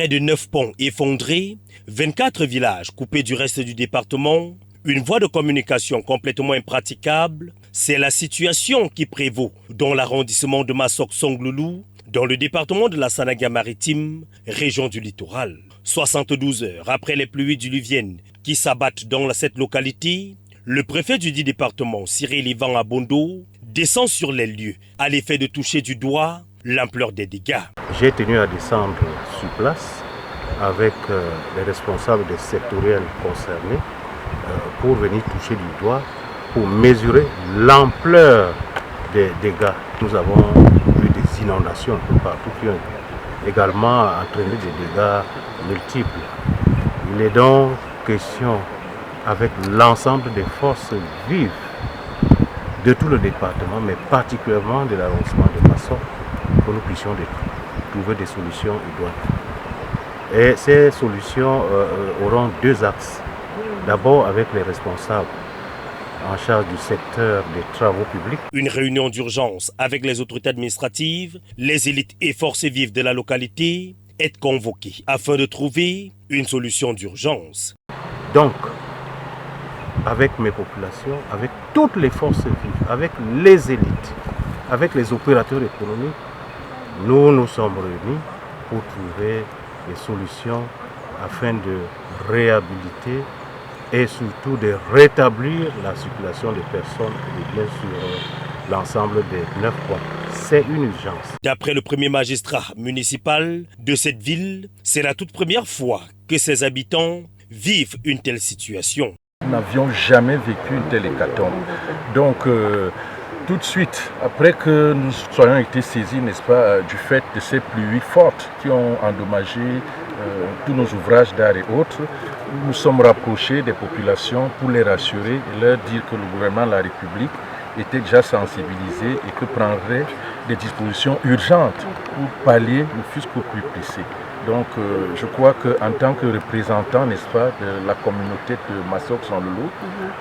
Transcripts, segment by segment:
Près de 9 ponts effondrés, 24 villages coupés du reste du département, une voie de communication complètement impraticable, c'est la situation qui prévaut dans l'arrondissement de Massok-Songloulou, dans le département de la Sanaga-Maritime, région du littoral. 72 heures après les pluies diluviennes qui s'abattent dans cette localité, le préfet du dit département, Cyril Ivan Abondo, descend sur les lieux à l'effet de toucher du doigt l'ampleur des dégâts. J'ai tenu à descendre sur place avec les responsables des sectoriels concernés pour venir toucher du doigt, pour mesurer l'ampleur des dégâts. Nous avons eu des inondations un peu partout qui ont également entraîné des dégâts multiples. Il est donc question, avec l'ensemble des forces vives de tout le département, mais particulièrement de l'arrondissement de Massok, que nous puissions trouver des solutions idoines. Et ces solutions auront deux axes. D'abord avec les responsables en charge du secteur des travaux publics. Une réunion d'urgence avec les autorités administratives, les élites et forces vives de la localité est convoquée afin de trouver une solution d'urgence. Donc, avec mes populations, avec toutes les forces vives, avec les élites, avec les opérateurs économiques, nous nous sommes réunis pour trouver des solutions afin de réhabiliter et surtout de rétablir la circulation des personnes et bien sur l'ensemble des 9 points. C'est une urgence. D'après le premier magistrat municipal de cette ville, c'est la toute première fois que ses habitants vivent une telle situation. Nous n'avions jamais vécu une telle hécatombe. Donc, tout de suite, après que nous soyons été saisis, n'est-ce pas, du fait de ces pluies fortes qui ont endommagé tous nos ouvrages d'art et autres, nous nous sommes rapprochés des populations pour les rassurer et leur dire que le gouvernement de la République était déjà sensibilisé et que prendrait des dispositions urgentes pour pallier le fût qu'au plus pressé. Donc je crois qu'en tant que représentant, n'est-ce pas, de la communauté de Massok-Songloulou,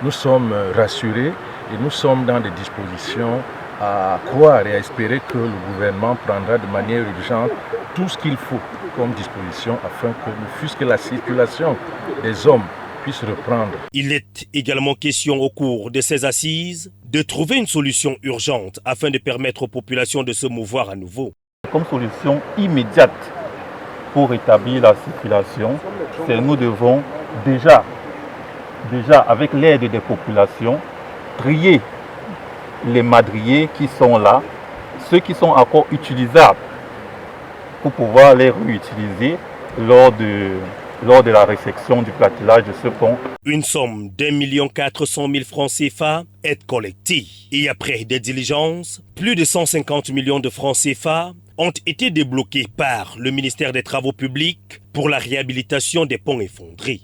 nous sommes rassurés et nous sommes dans des dispositions à croire et à espérer que le gouvernement prendra de manière urgente tout ce qu'il faut comme disposition afin que ne fût-ce que la circulation des hommes puisse reprendre. Il est également question au cours de ces assises de trouver une solution urgente afin de permettre aux populations de se mouvoir à nouveau. Comme solution immédiate pour rétablir la circulation, c'est nous devons déjà avec l'aide des populations, trier les madriers qui sont là, ceux qui sont encore utilisables, pour pouvoir les réutiliser lors de la réfection du platelage de ce pont. Une somme d'1,4 million francs CFA est collectée. Et après des diligences, plus de 150 millions de francs CFA ont été débloqués par le ministère des Travaux publics pour la réhabilitation des ponts effondrés.